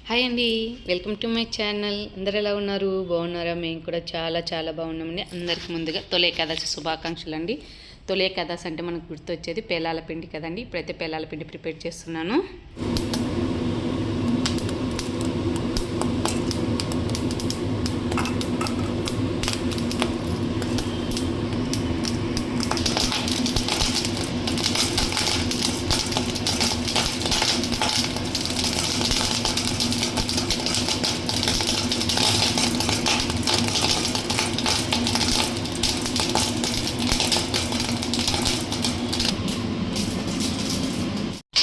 Hi అండి, welcome to my channel. అందరు ఎలా ఉన్నారు? బాగున్నారా? మేము కూడా చాలా చాలా బాగున్నామండి. అందరికి ముందుగా తొలి ఏకాదశి శుభాకాంక్షలు అండి. తొలి ఏకాదశి అంటే మనకు గుర్తొచ్చేది పేలాల పిండి కదండి. ఇప్పుడైతే పేలాల పిండి ప్రిపేర్ చేస్తున్నాను.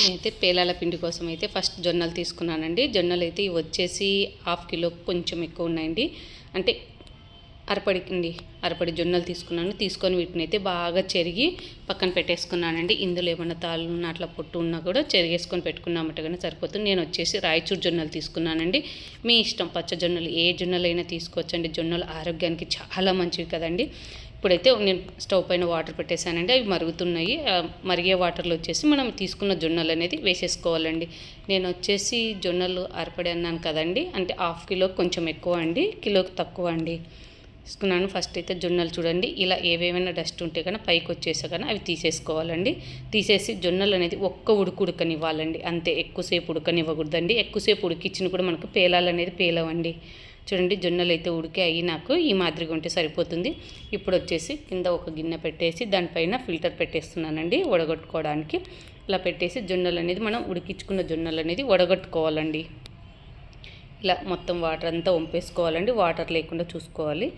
నేనైతే పేలాల పిండి కోసం అయితే ఫస్ట్ జొన్నలు తీసుకున్నానండి. జొన్నలు అయితే ఇవి వచ్చేసి 1/2 కిలో కొంచెం ఎక్కువ ఉన్నాయండి. అంటే అరపడి జొన్నలు తీసుకొని వీటిని అయితే బాగా చెరిగి పక్కన పెట్టేసుకున్నానండి. ఇందులో ఏమన్నా తాళ్ళు ఉన్న అట్లా పొట్టు ఉన్నా కూడా చెరిగేసుకొని పెట్టుకున్నామట కానీ సరిపోతుంది. నేను వచ్చేసి రాయచూరు జొన్నలు తీసుకున్నానండి. మీ ఇష్టం, పచ్చ జొన్నలు ఏ జొన్నలైనా తీసుకోవచ్చండి. జొన్నలు ఆరోగ్యానికి చాలా మంచివి కదండి. ఇప్పుడైతే నేను స్టవ్ పైన వాటర్ పెట్టేశానండి. అవి మరుగుతున్నాయి. మరిగే వాటర్లో వచ్చేసి మనం తీసుకున్న జొన్నలు అనేది వేసేసుకోవాలండి. నేను వచ్చేసి జొన్నలు అరపడి అన్నాను కదండి, అంటే 1/2 కిలో కొంచెం ఎక్కువ అండి, కిలోకి తక్కువ అండి తీసుకున్నాను. ఫస్ట్ అయితే జొన్నలు చూడండి, ఇలా ఏవేమైనా డస్ట్ ఉంటే కానీ పైకి వచ్చేసా కానీ అవి తీసేసుకోవాలండి. తీసేసి జొన్నలు అనేది ఒక్క ఉడకనివ్వాలండి, అంతే. ఎక్కువసేపు ఉడకనివ్వకూడదండి. ఎక్కువసేపు ఉడికిచ్చిన కూడా మనకు పేలాలనేది పేలవండి. చూడండి, జొన్నలు అయితే ఉడికాయి. నాకు ఈ మాదిరిగా ఉంటే సరిపోతుంది. ఇప్పుడు వచ్చేసి కింద ఒక గిన్నె పెట్టేసి దానిపైన ఫిల్టర్ పెట్టేస్తున్నానండి వడగొట్టుకోవడానికి. ఇలా పెట్టేసి జొన్నలు అనేది మనం ఉడికించుకున్న జొన్నలు అనేది వడగొట్టుకోవాలండి. ఇలా మొత్తం వాటర్ అంతా వంపేసుకోవాలండి. వాటర్ లేకుండా చూసుకోవాలి.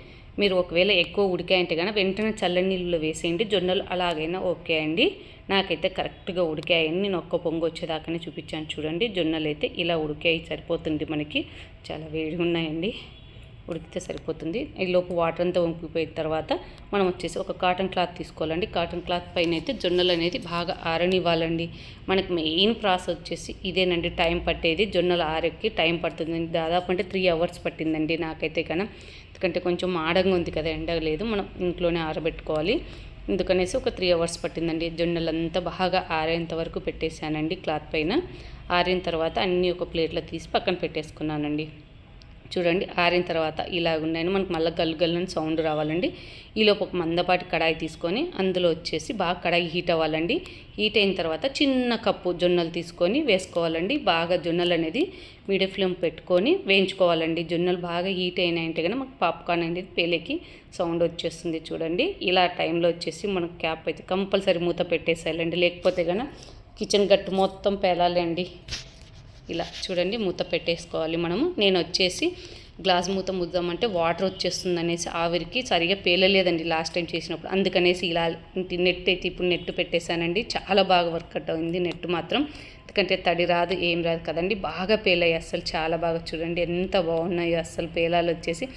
మీరు ఒకవేళ ఎక్కువ ఉడికాయంటే కానీ వెంటనే చల్లని నీళ్ళలో వేసేయండి. జొన్నలు అలాగైనా ఓకే అండి. నాకైతే కరెక్ట్గా ఉడికాయని నేను ఒక్క పొంగు వచ్చేదాకానే చూపించాను. చూడండి, జొన్నలు అయితే ఇలా ఉడికాయి, సరిపోతుంది. మనకి చాలా వేడిగా ఉన్నాయండి, ఉడికితే సరిపోతుంది. ఈలోపు వాటర్ అంతా వంపిపోయిన తర్వాత మనం వచ్చేసి ఒక కాటన్ క్లాత్ తీసుకోవాలండి. కాటన్ క్లాత్ పైన అయితే జొన్నలు అనేది బాగా ఆరనివ్వాలండి. మనకు మెయిన్ ప్రాసెస్ వచ్చేసి ఇదేనండి, టైం పట్టేది. జొన్నలు ఆరెక్కి టైం పడుతుందండి. దాదాపు అంటే 3 అవర్స్ పట్టిందండి నాకైతే కన్నా. ఎందుకంటే కొంచెం మాడంగా ఉంది కదా, ఎండ లేదు, మనం ఇంట్లోనే ఆరబెట్టుకోవాలి. ఎందుకనేసి ఒక 3 అవర్స్ పట్టిందండి. జొన్నలంతా బాగా ఆరేంత వరకు పెట్టేశానండి క్లాత్ పైన. ఆరిన తర్వాత అన్నీ ఒక ప్లేట్లో తీసి పక్కన పెట్టేసుకున్నానండి. చూడండి, ఆరిన తర్వాత ఇలాగున్నాయని మనకు మళ్ళీ గల్లు సౌండ్ రావాలండి. ఈలోపు ఒక మందపాటి కడాయి తీసుకొని అందులో వచ్చేసి బాగా కడాయి హీట్ అవ్వాలండి. హీట్ అయిన తర్వాత చిన్న కప్పు జొన్నలు తీసుకొని వేసుకోవాలండి. బాగా జొన్నలు అనేది మీడియం ఫ్లేమ్ పెట్టుకొని వేయించుకోవాలండి. జొన్నలు బాగా హీట్ అయినాయంటే కానీ మాకు పాప్కార్న్ అనేది పేలేకి సౌండ్ వచ్చేస్తుంది. చూడండి, ఇలా టైంలో వచ్చేసి మనకు క్యాప్ అయితే కంపల్సరీ మూత పెట్టేసేయాలండి. లేకపోతే కానీ కిచెన్ గట్టు మొత్తం పేలాలి అండి. ఇలా చూడండి, మూత పెట్టేసుకోవాలి మనము. నేను వచ్చేసి గ్లాస్ మూత ముద్దామంటే వాటర్ వచ్చేస్తుంది అనేసి ఆవిరికి సరిగా పేలలేదండి లాస్ట్ టైం చేసినప్పుడు. అందుకనేసి ఇలా నెట్ అయితే ఇప్పుడు నెట్ పెట్టేశానండి. చాలా బాగా వర్కౌట్ అయింది నెట్ మాత్రం. ఎందుకంటే తడి రాదు, ఏం రాదు కదండి. బాగా పేలాయి అస్సలు, చాలా బాగా. చూడండి ఎంత బాగున్నాయో అస్సలు. పేలాలు వచ్చేసి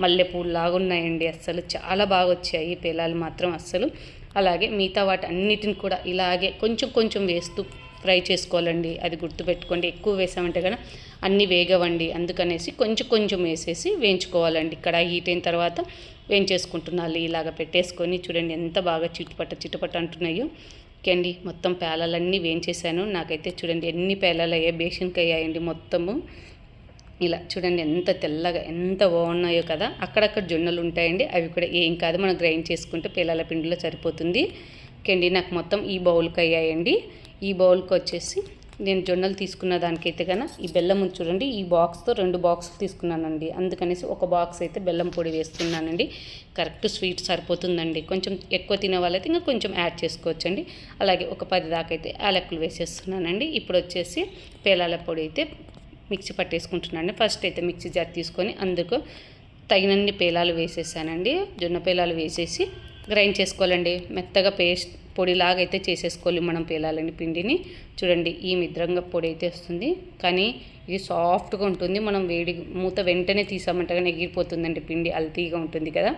మల్లెపూలు లాగా ఉన్నాయండి. అస్సలు చాలా బాగా వచ్చాయి పేలాలు మాత్రం అస్సలు. అలాగే మిగతా వాటి అన్నిటిని కూడా ఇలాగే కొంచెం కొంచెం వేస్తూ ఫ్రై చేసుకోవాలండి. అది గుర్తుపెట్టుకోండి. ఎక్కువ వేసామంటే కానీ అన్నీ వేగవండి. అందుకనేసి కొంచెం కొంచెం వేసేసి వేయించుకోవాలండి. కడాయి హీట్ అయిన తర్వాత వేయించేసుకుంటున్నాను. ఇలాగ పెట్టేసుకొని చూడండి ఎంత బాగా చిట్టుపట్ట అంటున్నాయో. ఓకే అండి, మొత్తం పేలాలన్నీ వేయించేసాను. నాకైతే చూడండి ఎన్ని పేలాలు అయ్యాయి, బేషన్కి అయ్యాయండి మొత్తము. ఇలా చూడండి ఎంత తెల్లగా ఎంత బాగున్నాయో కదా. అక్కడక్కడ జొన్నలు ఉంటాయండి, అవి కూడా ఏం కాదు, మనం గ్రైండ్ చేసుకుంటే పేలాల పిండిలో సరిపోతుంది. ఓకే అండి, నాకు మొత్తం ఈ బౌల్కి అయ్యాయండి. ఈ బౌల్కి వచ్చేసి నేను జొన్నలు తీసుకున్న దానికైతే కన్నా ఈ బెల్లం చూడండి, ఈ బాక్స్తో 2 బాక్సులు తీసుకున్నానండి. అందుకనేసి ఒక బాక్స్ అయితే బెల్లం పొడి వేస్తున్నానండి. కరెక్ట్ స్వీట్ సరిపోతుందండి. కొంచెం ఎక్కువ తినే వాళ్ళైతే ఇంకా కొంచెం యాడ్ చేసుకోవచ్చండి. అలాగే ఒక 10 దాకా అయితే యాలకులు వేసేస్తున్నానండి. ఇప్పుడు వచ్చేసి పేలాల పొడి అయితే మిక్సీ పట్టేసుకుంటున్నాను. ఫస్ట్ అయితే మిక్సీ జార్ తీసుకొని అందుకు తగినన్ని పేలాలు వేసేసానండి. జొన్న పేలాలు వేసేసి గ్రైండ్ చేసుకోవాలండి. మెత్తగా పేస్ట్ పొడిలాగా అయితే చేసేసుకోవాలి మనం పేలాలని పిండిని. చూడండి, ఈ మిద్రంగా పొడి అయితే వస్తుంది, కానీ ఇది సాఫ్ట్గా ఉంటుంది. మనం వేడి మూత వెంటనే తీసామంటే కానీ ఎగిరిపోతుందండి పిండి, అల్తీగా ఉంటుంది కదా.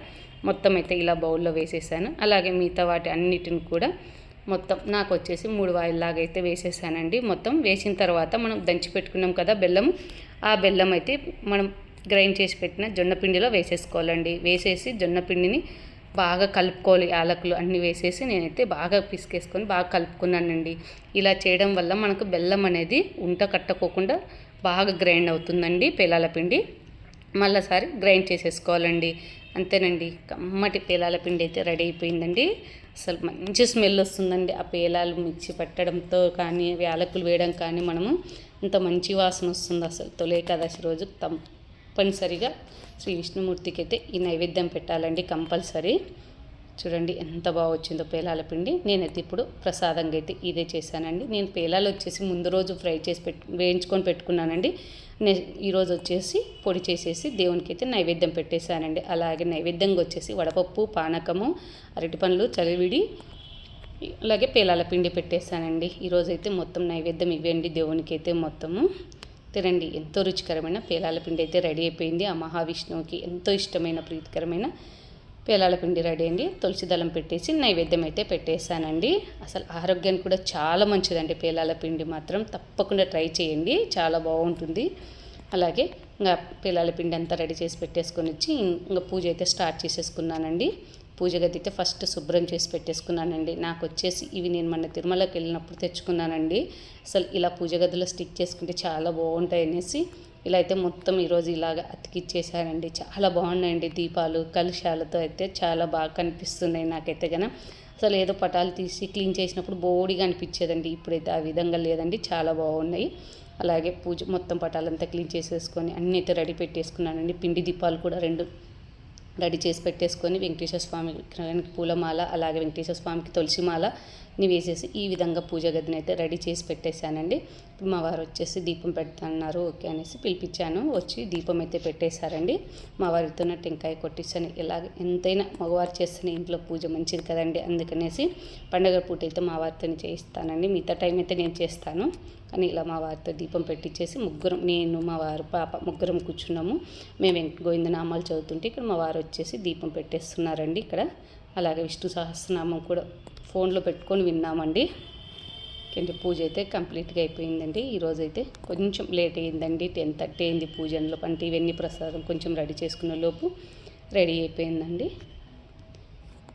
మొత్తం అయితే ఇలా బౌల్లో వేసేసాను. అలాగే మిగతా వాటి అన్నిటిని కూడా మొత్తం నాకు వచ్చేసి 3 వాయిల్లాగా అయితే వేసేసానండి. మొత్తం వేసిన తర్వాత మనం దంచి పెట్టుకున్నాం కదా బెల్లం, ఆ బెల్లం అయితే మనం గ్రైండ్ చేసి పెట్టిన జొన్న పిండిలో వేసేసుకోవాలండి. వేసేసి జొన్న పిండిని బాగా కలుపుకోవాలి. యాలకులు అన్నీ వేసేసి నేనైతే బాగా పిసికేసుకొని బాగా కలుపుకున్నానండి. ఇలా చేయడం వల్ల మనకు బెల్లం అనేది ఉంట కట్టకోకుండా బాగా గ్రైండ్ అవుతుందండి పేలాల పిండి. మళ్ళీసారి గ్రైండ్ చేసేసుకోవాలండి. అంతేనండి, కమ్మటి పేలాల పిండి అయితే రెడీ అయిపోయిందండి. అసలు మంచి స్మెల్ వస్తుందండి ఆ పేలాలు మిక్సీ పట్టడంతో కానీ, యాలకులు వేయడం కానీ మనము అంత మంచి వాసన వస్తుంది. అసలు తొలి ఏకాదశి రోజు తప్పనిసరిగా శ్రీ విష్ణుమూర్తికి అయితే ఈ నైవేద్యం పెట్టాలండి కంపల్సరీ. చూడండి ఎంత బాగా వచ్చిందో పేలాల పిండి. నేనైతే ఇప్పుడు ప్రసాదంగా అయితే ఇదే చేశానండి. నేను పేలాలు వచ్చేసి ముందు రోజు ఫ్రై చేసి వేయించుకొని పెట్టుకున్నానండి. ఈరోజు వచ్చేసి పొడి చేసేసి దేవునికి అయితే నైవేద్యం పెట్టేశానండి. అలాగే నైవేద్యంగా వచ్చేసి వడపప్పు, పానకము, అరటిపండ్లు, చలివిడి, అలాగే పేలాల పిండి పెట్టేశానండి. ఈరోజైతే మొత్తం నైవేద్యం ఇవ్వండి దేవునికి అయితే మొత్తము. తినండి, ఎంతో రుచికరమైన పేలాల పిండి అయితే రెడీ అయిపోయింది. ఆ మహావిష్ణువుకి ఎంతో ఇష్టమైన ప్రీతికరమైన పేలాల పిండి రెడీ అండి. తులసి దళం పెట్టేసి నైవేద్యం అయితే పెట్టేశానండి. అసలు ఆరోగ్యానికి కూడా చాలా మంచిదండి పేలాల పిండి మాత్రం. తప్పకుండా ట్రై చేయండి, చాలా బాగుంటుంది. అలాగే ఇంకా పేలాల పిండి అంతా రెడీ చేసి పెట్టేసుకొని వచ్చి ఇంకా పూజ అయితే స్టార్ట్ చేసేసుకున్నానండి. పూజ గది అయితే ఫస్ట్ శుభ్రం చేసి పెట్టేసుకున్నానండి. నాకు వచ్చేసి ఇవి నేను మొన్న తిరుమలకి వెళ్ళినప్పుడు తెచ్చుకున్నానండి. అసలు ఇలా పూజ గదిలో స్టిక్ చేసుకుంటే చాలా బాగుంటాయి అనేసి ఇలా అయితే మొత్తం ఈరోజు ఇలాగ అతికిచ్చేసానండి. చాలా బాగున్నాయండి. దీపాలు, కలుషాలతో అయితే చాలా బాగా కనిపిస్తున్నాయి నాకైతే గన. అసలు ఏదో పటాలు తీసి క్లీన్ చేసినప్పుడు బోడిగా అనిపించేదండి. ఇప్పుడైతే ఆ విధంగా లేదండి, చాలా బాగున్నాయి. అలాగే పూజ మొత్తం పటాలంతా క్లీన్ చేసేసుకొని అన్నీ అయితే రెడీ పెట్టేసుకున్నానండి. పిండి దీపాలు కూడా 2 రెడీ చేసి పెట్టేసుకొని వెంకటేశ్వర స్వామి విగ్రహానికి పూలమాల, అలాగే వెంకటేశ్వర స్వామికి తులసిమాలని వేసేసి ఈ విధంగా పూజ గదిని అయితే రెడీ చేసి పెట్టేశానండి. ఇప్పుడు మా వారు వచ్చేసి దీపం పెడతాన్నారు ఓకే అనేసి పిలిపించాను. వచ్చి దీపం అయితే పెట్టేశారండి. మా వారితోనే టెంకాయ కొట్టిస్తాను. ఇలాగ ఎంతైనా మగవారు చేస్తేనే ఇంట్లో పూజ మంచిది కదండి. అందుకనేసి పండగ పూట అయితే మా వారితోనే చేయిస్తానండి. మిగతా టైం అయితే నేను చేస్తాను. కానీ ఇలా మా వారితో దీపం పెట్టించేసి ముగ్గురం, నేను, మా వారు, పాప ముగ్గురం కూర్చున్నాము. మేము గోవిందనామాలు చదువుతుంటే ఇక్కడ మా వారు వచ్చేసి దీపం పెట్టేస్తున్నారండి ఇక్కడ. అలాగే విష్ణు సహస్రనామం కూడా ఫోన్లో పెట్టుకొని విన్నామండి. ఇంకేంటి పూజ అయితే కంప్లీట్గా అయిపోయిందండి. ఈరోజైతే కొంచెం లేట్ అయ్యిందండి. 10:30 అయింది పూజలో. అంటే ఇవన్నీ ప్రసాదం కొంచెం రెడీ చేసుకున్న లోపు రెడీ అయిపోయిందండి.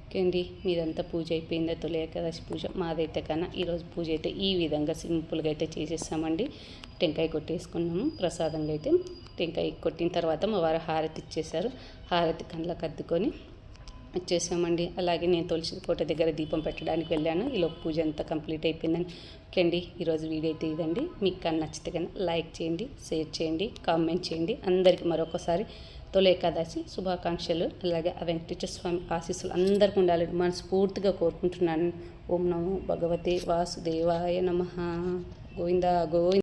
ఓకే అండి, మీదంతా పూజ అయిపోయిందా? తొలి ఏకాదశి పూజ మాదైతే కన్నా ఈరోజు పూజ అయితే ఈ విధంగా సింపుల్గా అయితే చేసేసామండి. టెంకాయ కొట్టేసుకున్నాము. ప్రసాదంగా అయితే టెంకాయ కొట్టిన తర్వాత మా వారు హారతి ఇచ్చేశారు. హారతి కళ్ళకి అద్దుకొని వచ్చేసామండి. అలాగే నేను తులసి కోట దగ్గర దీపం పెట్టడానికి వెళ్ళాను. ఈలో పూజ అంతా కంప్లీట్ అయిపోయిందండి. ఓకే అండి, ఈరోజు వీడియో అయితే ఇదండి. మీకు కానీ నచ్చితే కానీ లైక్ చేయండి, షేర్ చేయండి, కామెంట్ చేయండి. అందరికీ మరొకసారి తొలి ఏకాదశి శుభాకాంక్షలు. అలాగే ఆ వెంకటేశ్వర స్వామి ఆశీస్సులు అందరికీ ఉండాలని మనస్ఫూర్తిగా కోరుకుంటున్నాను. ఓం నమో భగవతే వాసుదేవాయ నమః. గోవిందా గోవింద.